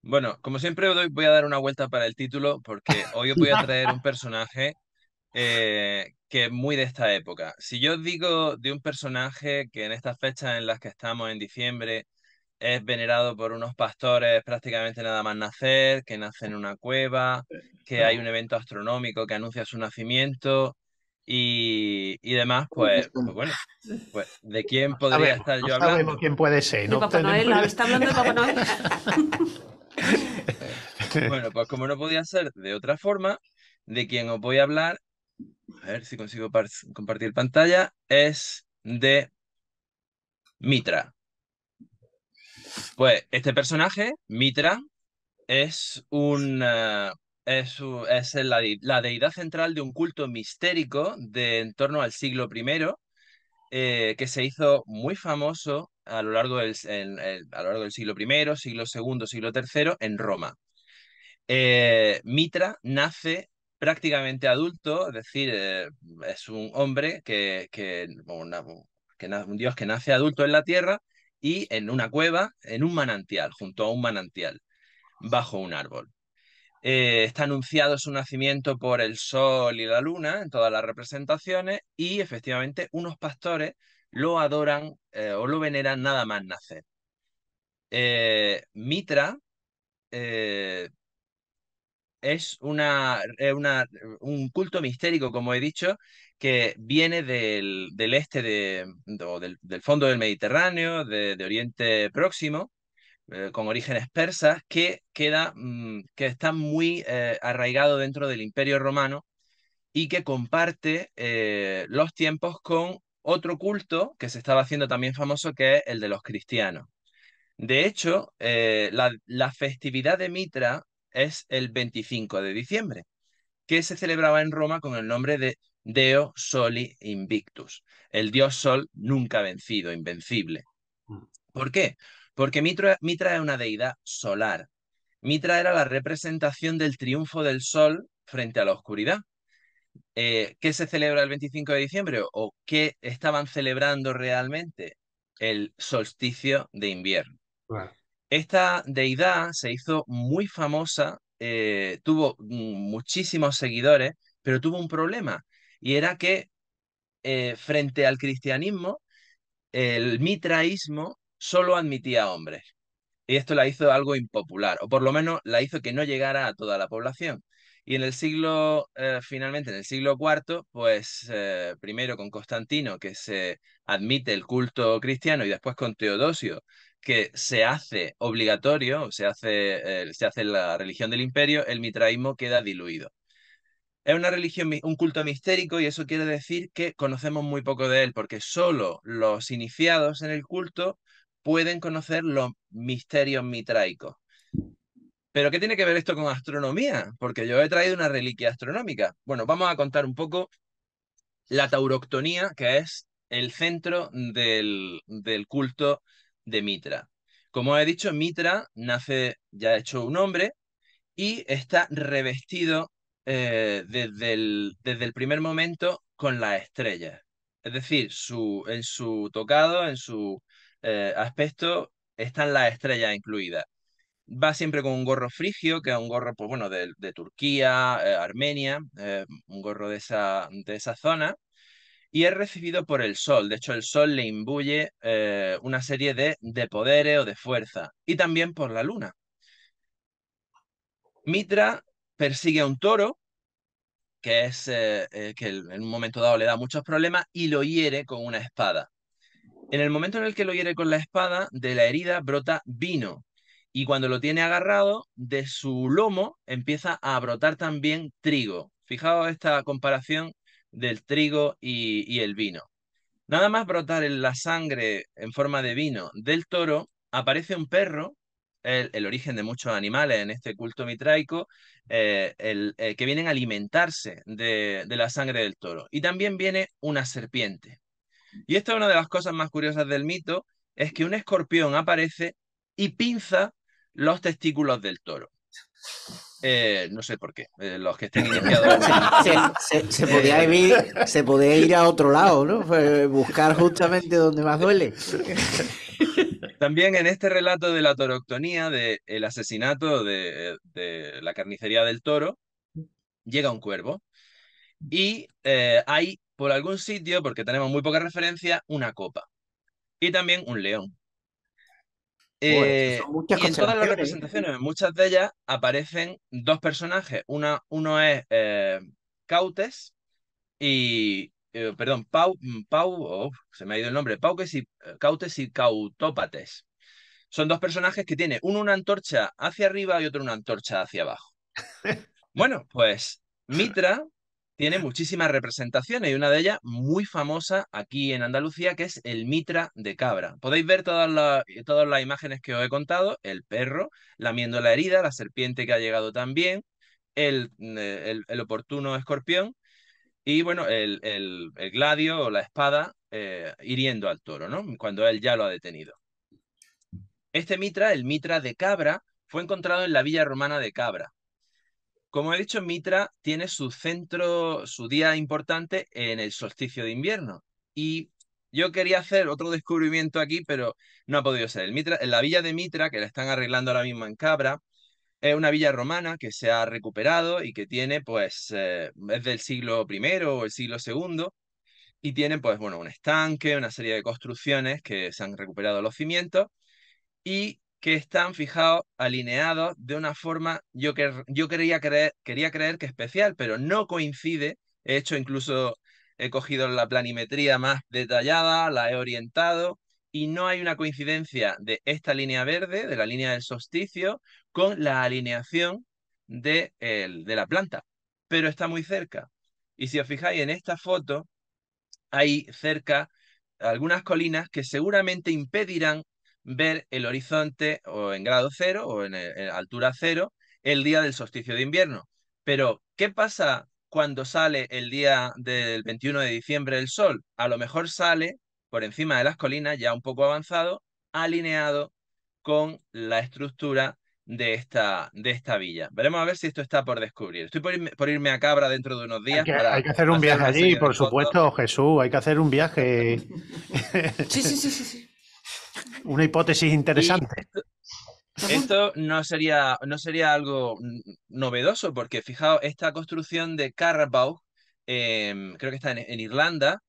Bueno, como siempre voy a dar una vuelta para el título porque hoy os voy a traer un personaje que es muy de esta época. Si yo os digo de un personaje que en estas fechas en las que estamos en diciembre es venerado por unos pastores prácticamente nada más nacer, que nace en una cueva, que hay un evento astronómico que anuncia su nacimiento y demás, pues bueno, pues ¿de quién No podría sabemos, estar no yo sabemos hablando? quién puede ser, De no Papá tenemos Noel, idea. ¿está hablando de Papá Noel? Bueno, pues como no podía ser de otra forma, de quien os voy a hablar, a ver si consigo compartir pantalla, es de Mitra. Pues este personaje, Mitra, es la deidad central de un culto mistérico de en torno al siglo I, que se hizo muy famoso a lo largo a lo largo del siglo I, siglo segundo, siglo tercero en Roma. Mitra nace prácticamente adulto, es decir, es un hombre un dios que nace adulto en la tierra y en una cueva, en un manantial, junto a un manantial, bajo un árbol. Está anunciado su nacimiento por el sol y la luna en todas las representaciones y efectivamente unos pastores lo adoran o lo veneran nada más nacer. Mitra eh, es un culto mistérico, como he dicho, que viene del este o del fondo del Mediterráneo, de Oriente Próximo, con orígenes persas, que está muy arraigado dentro del Imperio Romano y que comparte los tiempos con otro culto que se estaba haciendo también famoso, que es el de los cristianos. De hecho, la festividad de Mitra es el 25 de diciembre, que se celebraba en Roma con el nombre de Deo Soli Invictus, el dios Sol nunca vencido, invencible. ¿Por qué? Porque Mitra es una deidad solar. Mitra era la representación del triunfo del Sol frente a la oscuridad. ¿Qué se celebra el 25 de diciembre o qué estaban celebrando realmente? El solsticio de invierno. Claro. Esta deidad se hizo muy famosa, tuvo muchísimos seguidores, pero tuvo un problema, y era que frente al cristianismo, el mitraísmo solo admitía hombres. Y esto la hizo algo impopular, o por lo menos la hizo que no llegara a toda la población. Y finalmente en el siglo cuarto, pues primero con Constantino, que se admite el culto cristiano, y después con Teodosio, que se hace obligatorio, se hace la religión del imperio, el mitraísmo queda diluido. Es una religión, un culto mistérico, y eso quiere decir que conocemos muy poco de él, porque solo los iniciados en el culto pueden conocer los misterios mitraicos. Pero ¿qué tiene que ver esto con astronomía? Porque yo he traído una reliquia astronómica. Bueno, vamos a contar un poco la tauroctonía, que es el centro del culto de Mitra. Como he dicho, Mitra nace ya hecho un hombre y está revestido desde el primer momento con las estrellas. Es decir, en su tocado, en su aspecto, están las estrellas incluidas. Va siempre con un gorro frigio, que es un gorro, pues bueno, de Turquía, Armenia, un gorro de esa zona, y es recibido por el sol. De hecho, el sol le imbuye una serie de poderes o de fuerza, y también por la luna. Mitra persigue a un toro en un momento dado le da muchos problemas y lo hiere con una espada. En el momento en el que lo hiere con la espada, de la herida brota vino. Y cuando lo tiene agarrado, de su lomo empieza a brotar también trigo. Fijaos esta comparación del trigo y el vino. Nada más brotar en la sangre en forma de vino del toro, aparece un perro, el origen de muchos animales en este culto mitraico, que vienen a alimentarse de la sangre del toro. Y también viene una serpiente. Y esta es una de las cosas más curiosas del mito, es que un escorpión aparece y pinza los testículos del toro. No sé por qué. Los que estén iniciados en Se, religión. se podía ir a otro lado, ¿no? Buscar justamente donde más duele. También en este relato de la toroctonía, del asesinato de la carnicería del toro, llega un cuervo y hay por algún sitio, porque tenemos muy poca referencia, una copa y también un león. Pues eso son muchas Y en todas las constelaciones. representaciones, en muchas de ellas, aparecen dos personajes. Uno es Cautes y, perdón, se me ha ido el nombre, Cautes y Cautópates. Son dos personajes que tienen uno una antorcha hacia arriba y otro una antorcha hacia abajo. Bueno, pues Mitra tiene muchísimas representaciones y una de ellas muy famosa aquí en Andalucía, que es el Mitra de cabra. Podéis ver todas las imágenes que os he contado, el perro lamiendo la herida, la serpiente que ha llegado también, el oportuno escorpión y bueno, el gladio o la espada hiriendo al toro, ¿no? Cuando él ya lo ha detenido. Este Mitra, el Mitra de cabra, fue encontrado en la villa romana de Cabra. Como he dicho, Mitra tiene su centro, su día importante en el solsticio de invierno. Y yo quería hacer otro descubrimiento aquí, pero no ha podido ser. La villa de Mitra, que la están arreglando ahora mismo en Cabra, es una villa romana que se ha recuperado y que tiene, pues, es del siglo primero o el siglo segundo, y tiene, pues, bueno, un estanque, una serie de construcciones que se han recuperado los cimientos y que están, fijados, alineados de una forma, yo quería creer que especial, pero no coincide. He hecho incluso, he cogido la planimetría más detallada, la he orientado, y no hay una coincidencia de esta línea verde, de la línea del solsticio, con la alineación de la planta, pero está muy cerca. Y si os fijáis en esta foto, hay cerca algunas colinas que seguramente impedirán ver el horizonte o en grado cero o en altura cero el día del solsticio de invierno. Pero, ¿qué pasa cuando sale el día del 21 de diciembre el sol? A lo mejor sale por encima de las colinas, ya un poco avanzado, alineado con la estructura de esta villa. Veremos a ver si esto está por descubrir. Estoy por irme a Cabra dentro de unos días Hay para que hacer un hacer viaje una allí, serie de por fotos. supuesto, Jesús. Hay que hacer un viaje. Sí, sí, sí, sí, sí. Una hipótesis Y interesante. Me apunto. esto no sería algo novedoso, porque fijaos, esta construcción de Carabao, creo que está en Irlanda,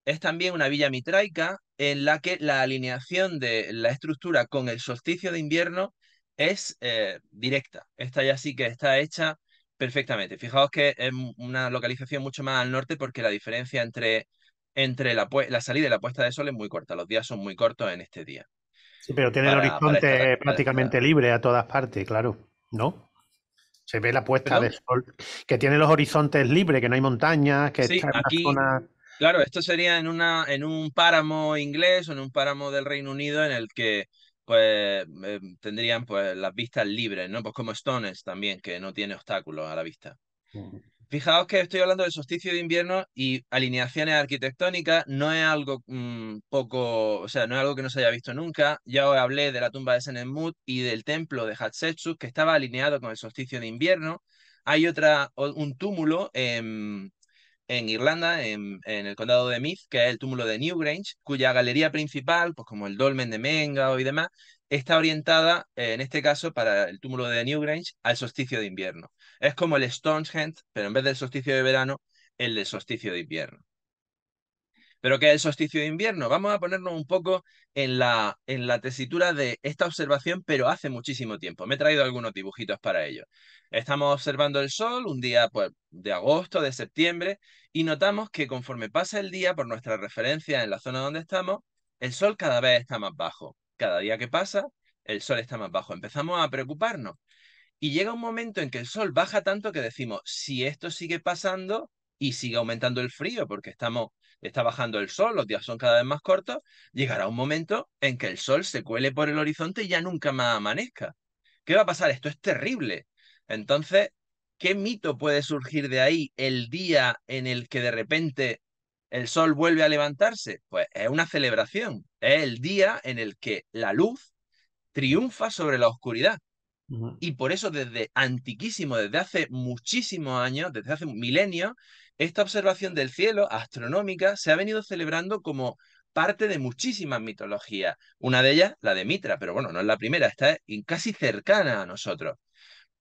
es también una villa mitraica en la que la alineación de la estructura con el solsticio de invierno es directa. Esta ya sí que está hecha perfectamente. Fijaos que es una localización mucho más al norte porque la diferencia entre la salida y la puesta de sol es muy corta. Los días son muy cortos en este día Sí, pero tiene el para esta, horizonte para esta... prácticamente libre a todas partes, claro. ¿No? Se ve la puesta de ¿Perdón? sol, que tiene los horizontes libres, que no hay montañas, que Sí, está en una aquí, zona. claro, esto sería en un páramo inglés o en un páramo del Reino Unido en el que pues tendrían pues las vistas libres, ¿no? Pues como Stones también, que no tiene obstáculos a la vista. Fijaos que estoy hablando del solsticio de invierno y alineaciones arquitectónicas, no es algo poco, o sea, no es algo que no se haya visto nunca. Ya os hablé de la tumba de Senenmut y del templo de Hatshepsut, que estaba alineado con el solsticio de invierno. Hay un túmulo en Irlanda, en el condado de Meath, que es el túmulo de Newgrange, cuya galería principal, pues como el dolmen de Menga y demás, está orientada, en este caso, para el túmulo de Newgrange, al solsticio de invierno. Es como el Stonehenge, pero en vez del solsticio de verano, el del solsticio de invierno. ¿Pero qué es el solsticio de invierno? Vamos a ponernos un poco en la tesitura de esta observación, pero hace muchísimo tiempo. Me he traído algunos dibujitos para ello. Estamos observando el sol un día pues, de agosto, de septiembre, y notamos que conforme pasa el día, por nuestra referencia en la zona donde estamos, el sol cada vez está más bajo. Cada día que pasa, el sol está más bajo. Empezamos a preocuparnos. Y llega un momento en que el sol baja tanto que decimos, si esto sigue pasando y sigue aumentando el frío porque está bajando el sol, los días son cada vez más cortos, llegará un momento en que el sol se cuele por el horizonte y ya nunca más amanezca. ¿Qué va a pasar? Esto es terrible. Entonces, ¿qué mito puede surgir de ahí el día en el que de repente el sol vuelve a levantarse? Pues es una celebración. Es el día en el que la luz triunfa sobre la oscuridad. Y por eso desde antiquísimo, desde hace muchísimos años, desde hace milenios, esta observación del cielo astronómica se ha venido celebrando como parte de muchísimas mitologías. Una de ellas, la de Mitra, pero bueno, no es la primera, está casi cercana a nosotros.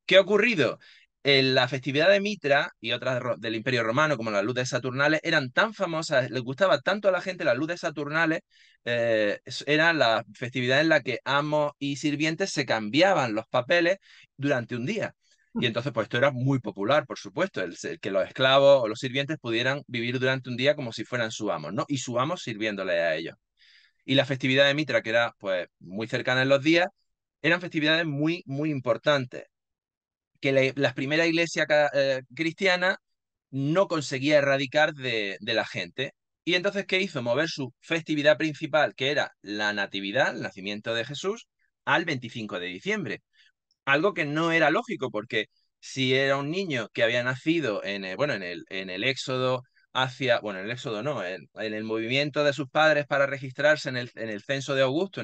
¿Qué ha ocurrido? En la festividad de Mitra y otras del Imperio Romano, como las luces saturnales, eran tan famosas, les gustaba tanto a la gente las luces saturnales, era la festividad en la que amos y sirvientes se cambiaban los papeles durante un día. Y entonces, pues esto era muy popular, por supuesto, el que los esclavos o los sirvientes pudieran vivir durante un día como si fueran su amos, ¿no? Y su amo sirviéndole a ellos. Y la festividad de Mitra, que era pues muy cercana en los días, eran festividades muy, muy importantes que la primera iglesia cristiana no conseguía erradicar de la gente. Y entonces, ¿qué hizo? Mover su festividad principal, que era la Natividad, el nacimiento de Jesús, al 25 de diciembre. Algo que no era lógico, porque si era un niño que había nacido bueno, en el éxodo hacia, bueno, en el éxodo no, en el movimiento de sus padres para registrarse en el censo de Augusto,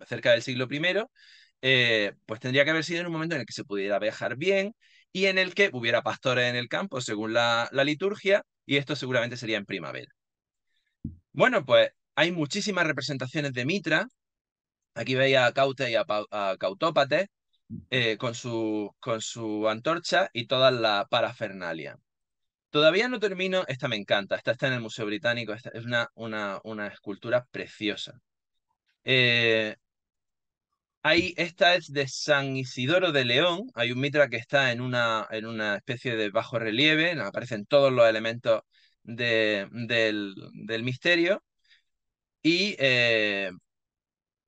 cerca del siglo I, pues tendría que haber sido en un momento en el que se pudiera viajar bien y en el que hubiera pastores en el campo, según la liturgia, y esto seguramente sería en primavera. Bueno, pues hay muchísimas representaciones de Mitra. Aquí veis a Caute y a Cautópates con su antorcha y toda la parafernalia. Todavía no termino, esta me encanta, esta está en el Museo Británico, esta es una escultura preciosa. Esta es de San Isidoro de León. Hay un mitra que está en una especie de bajo relieve, aparecen todos los elementos del misterio. Y,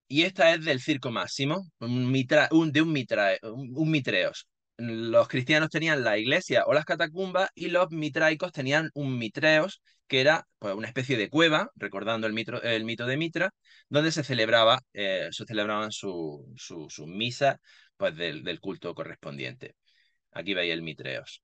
y esta es del Circo Máximo, un mitreos. Los cristianos tenían la iglesia o las catacumbas y los mitraicos tenían un mitreos, que era pues, una especie de cueva, recordando el mito de Mitra, donde se celebraban sus misas pues, del culto correspondiente. Aquí veis el mitreos.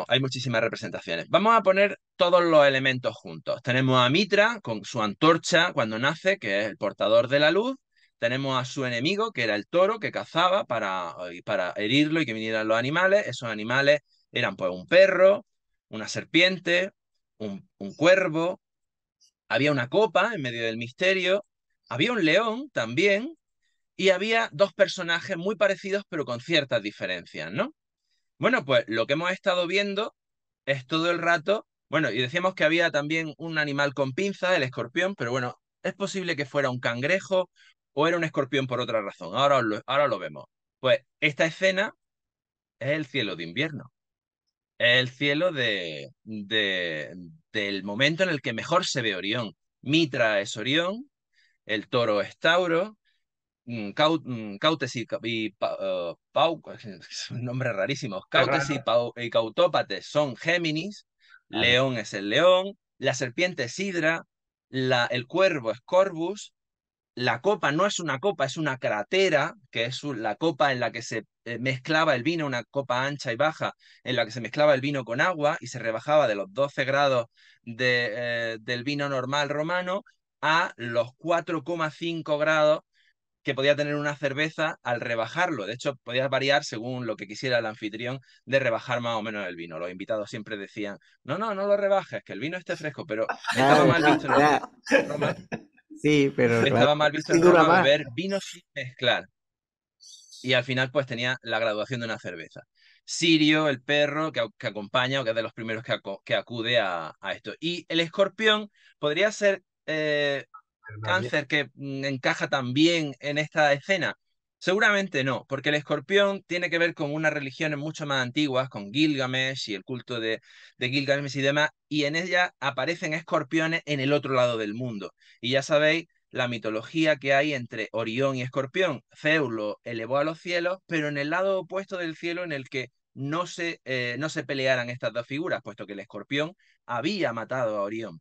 Hay muchísimas representaciones. Vamos a poner todos los elementos juntos. Tenemos a Mitra con su antorcha cuando nace, que es el portador de la luz. Tenemos a su enemigo, que era el toro, que cazaba para herirlo y que vinieran los animales. Esos animales eran pues un perro, una serpiente, un cuervo. Había una copa en medio del misterio. Había un león también. Y había dos personajes muy parecidos, pero con ciertas diferencias, ¿no? Bueno, pues lo que hemos estado viendo es todo el rato, bueno, y decíamos que había también un animal con pinza, el escorpión, pero bueno, es posible que fuera un cangrejo o era un escorpión por otra razón. Ahora lo vemos. Pues esta escena es el cielo de invierno. Es el cielo del momento en el que mejor se ve Orión. Mitra es Orión, el toro es Tauro, Cautes Pau, son nombres rarísimos. Cautes y Cautópates son Géminis, León es el león, la serpiente es Hidra, el cuervo es Corvus, la copa no es una copa, es una cratera, que es la copa en la que se mezclaba el vino, una copa ancha y baja, en la que se mezclaba el vino con agua y se rebajaba de los 12 grados del vino normal romano a los 4,5 grados que podía tener una cerveza al rebajarlo. De hecho, podía variar según lo que quisiera el anfitrión de rebajar más o menos el vino. Los invitados siempre decían, no lo rebajes, que el vino esté fresco, pero estaba mal visto en Roma. Sí, pero Estaba mal visto en Roma beber vino sin mezclar. Y al final, pues tenía la graduación de una cerveza. Sirio, el perro que acompaña o que es de los primeros que acude a esto. Y el escorpión podría ser Cáncer que encaja también en esta escena? Seguramente no, porque el escorpión tiene que ver con unas religiones mucho más antiguas, con Gilgamesh y el culto de Gilgamesh y demás, y en ella aparecen escorpiones en el otro lado del mundo. Y ya sabéis la mitología que hay entre Orión y Escorpión. Zeus lo elevó a los cielos, pero en el lado opuesto del cielo en el que no se pelearan estas dos figuras, puesto que el escorpión había matado a Orión.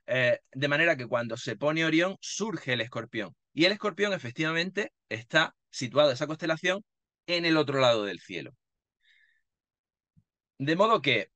De manera que cuando se pone Orión, surge el escorpión. Y el escorpión efectivamente está situado, esa constelación, en el otro lado del cielo. De modo que,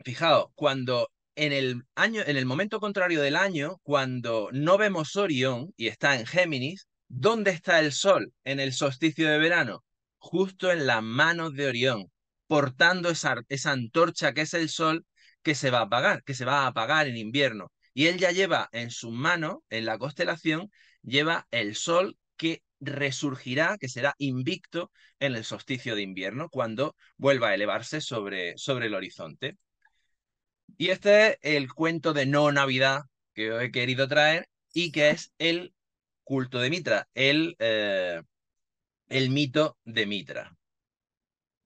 fijaos, cuando en el momento contrario del año, cuando no vemos Orión y está en Géminis, ¿dónde está el Sol en el solsticio de verano? Justo en las manos de Orión, portando esa antorcha que es el Sol, que se va a apagar, que se va a apagar en invierno. Y él ya lleva en sus manos, en la constelación, lleva el sol que resurgirá, que será invicto en el solsticio de invierno, cuando vuelva a elevarse sobre el horizonte. Y este es el cuento de no Navidad que os he querido traer y que es el culto de Mitra, el mito de Mitra.